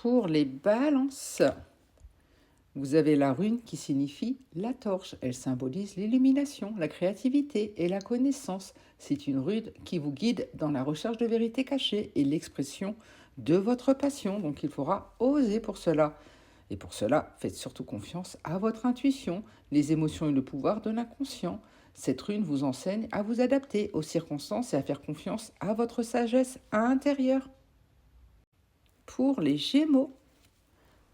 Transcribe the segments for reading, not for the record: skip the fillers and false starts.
Pour les balances, vous avez la rune qui signifie la torche. Elle symbolise l'illumination, la créativité et la connaissance. C'est une rune qui vous guide dans la recherche de vérité cachée et l'expression de votre passion. Donc il faudra oser pour cela. Et pour cela, faites surtout confiance à votre intuition, les émotions et le pouvoir de l'inconscient. Cette rune vous enseigne à vous adapter aux circonstances et à faire confiance à votre sagesse intérieure. Pour les Gémeaux,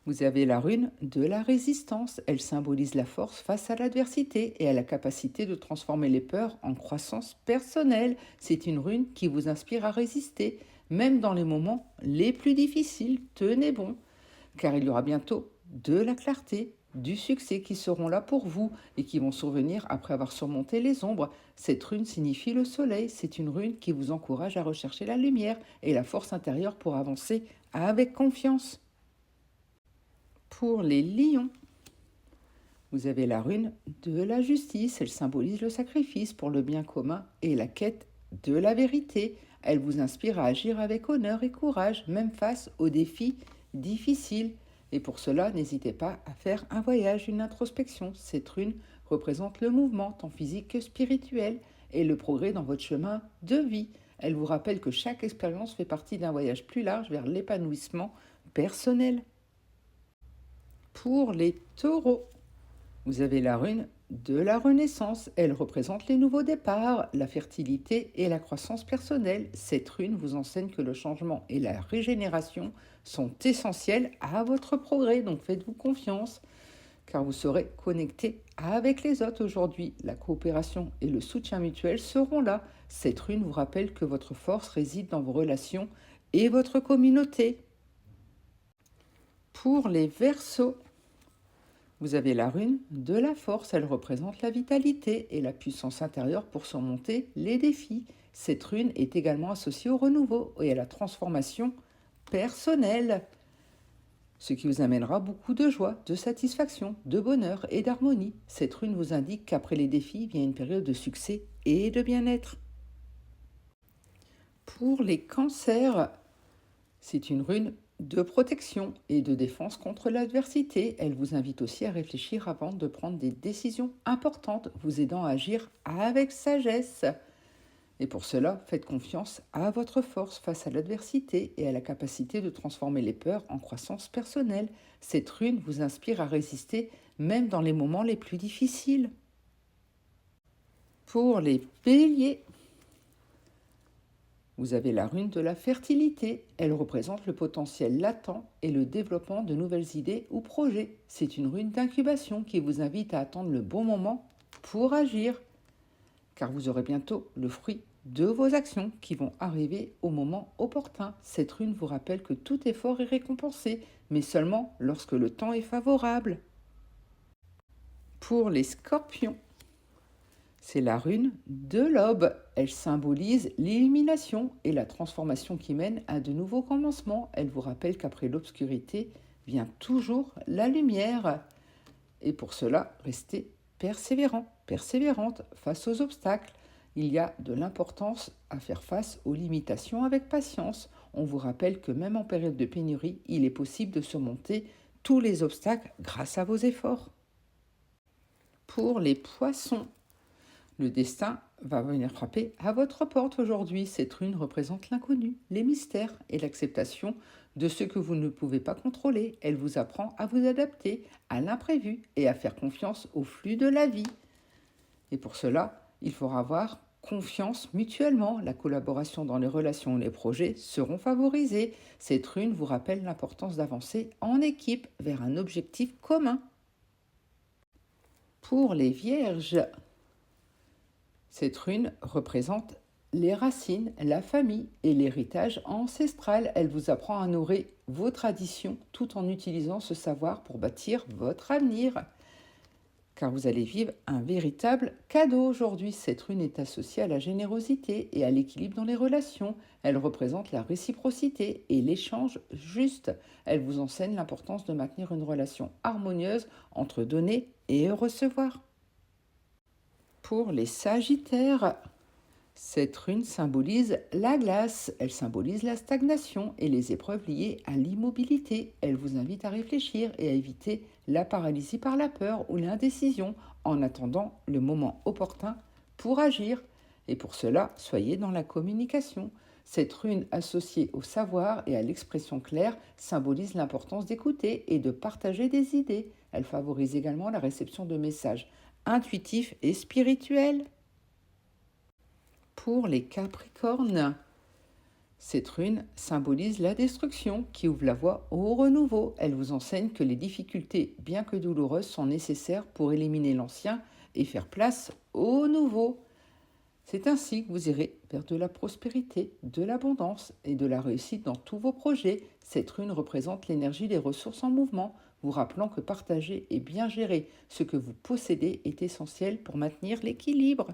vous avez la rune de la résistance. Elle symbolise la force face à l'adversité et à la capacité de transformer les peurs en croissance personnelle. C'est une rune qui vous inspire à résister, même dans les moments les plus difficiles. Tenez bon, car il y aura bientôt de la clarté, du succès qui seront là pour vous et qui vont survenir après avoir surmonté les ombres. Cette rune signifie le soleil. C'est une rune qui vous encourage à rechercher la lumière et la force intérieure pour avancer avec confiance. Pour les lions, vous avez la rune de la justice. Elle symbolise le sacrifice pour le bien commun et la quête de la vérité. Elle vous inspire à agir avec honneur et courage, même face aux défis difficiles. Et pour cela, n'hésitez pas à faire un voyage, une introspection. Cette rune représente le mouvement, tant physique que spirituel, et le progrès dans votre chemin de vie. Elle vous rappelle que chaque expérience fait partie d'un voyage plus large vers l'épanouissement personnel. Pour les taureaux, vous avez la rune de la renaissance. Elle représente les nouveaux départs, la fertilité et la croissance personnelle. Cette rune vous enseigne que le changement et la régénération sont essentiels à votre progrès. Donc faites-vous confiance, car vous serez connecté avec les autres aujourd'hui. La coopération et le soutien mutuel seront là. Cette rune vous rappelle que votre force réside dans vos relations et votre communauté. Pour les Verseaux, vous avez la rune de la force. Elle représente la vitalité et la puissance intérieure pour surmonter les défis. Cette rune est également associée au renouveau et à la transformation personnelle, ce qui vous amènera beaucoup de joie, de satisfaction, de bonheur et d'harmonie. Cette rune vous indique qu'après les défis vient une période de succès et de bien-être. Pour les cancers, c'est une rune de protection et de défense contre l'adversité. Elle vous invite aussi à réfléchir avant de prendre des décisions importantes, vous aidant à agir avec sagesse. Et pour cela, faites confiance à votre force face à l'adversité et à la capacité de transformer les peurs en croissance personnelle. Cette rune vous inspire à résister même dans les moments les plus difficiles. Pour les béliers, vous avez la rune de la fertilité. Elle représente le potentiel latent et le développement de nouvelles idées ou projets. C'est une rune d'incubation qui vous invite à attendre le bon moment pour agir, car vous aurez bientôt le fruit de vos actions qui vont arriver au moment opportun. Cette rune vous rappelle que tout effort est récompensé, mais seulement lorsque le temps est favorable. Pour les scorpions, c'est la rune de l'aube. Elle symbolise l'illumination et la transformation qui mène à de nouveaux commencements. Elle vous rappelle qu'après l'obscurité vient toujours la lumière. Et pour cela, restez persévérant, persévérante face aux obstacles. Il y a de l'importance à faire face aux limitations avec patience. On vous rappelle que même en période de pénurie, il est possible de surmonter tous les obstacles grâce à vos efforts. Pour les poissons, le destin va venir frapper à votre porte aujourd'hui. Cette rune représente l'inconnu, les mystères et l'acceptation de ce que vous ne pouvez pas contrôler. Elle vous apprend à vous adapter à l'imprévu et à faire confiance au flux de la vie. Et pour cela, il faudra avoir confiance mutuellement. La collaboration dans les relations et les projets seront favorisées. Cette rune vous rappelle l'importance d'avancer en équipe vers un objectif commun. Pour les vierges, cette rune représente les racines, la famille et l'héritage ancestral. Elle vous apprend à nourrir vos traditions tout en utilisant ce savoir pour bâtir votre avenir, car vous allez vivre un véritable cadeau aujourd'hui. Cette rune est associée à la générosité et à l'équilibre dans les relations. Elle représente la réciprocité et l'échange juste. Elle vous enseigne l'importance de maintenir une relation harmonieuse entre donner et recevoir. Pour les sagittaires, Cette rune symbolise la glace, elle symbolise la stagnation et les épreuves liées à l'immobilité. Elle vous invite à réfléchir et à éviter la paralysie par la peur ou l'indécision en attendant le moment opportun pour agir. Et pour cela, soyez dans la communication. Cette rune associée au savoir et à l'expression claire symbolise l'importance d'écouter et de partager des idées. Elle favorise également la réception de messages intuitifs et spirituels. Pour les Capricornes, cette rune symbolise la destruction qui ouvre la voie au renouveau. Elle vous enseigne que les difficultés, bien que douloureuses, sont nécessaires pour éliminer l'ancien et faire place au nouveau. C'est ainsi que vous irez vers de la prospérité, de l'abondance et de la réussite dans tous vos projets. Cette rune représente l'énergie des ressources en mouvement, vous rappelant que partager et bien gérer ce que vous possédez est essentiel pour maintenir l'équilibre.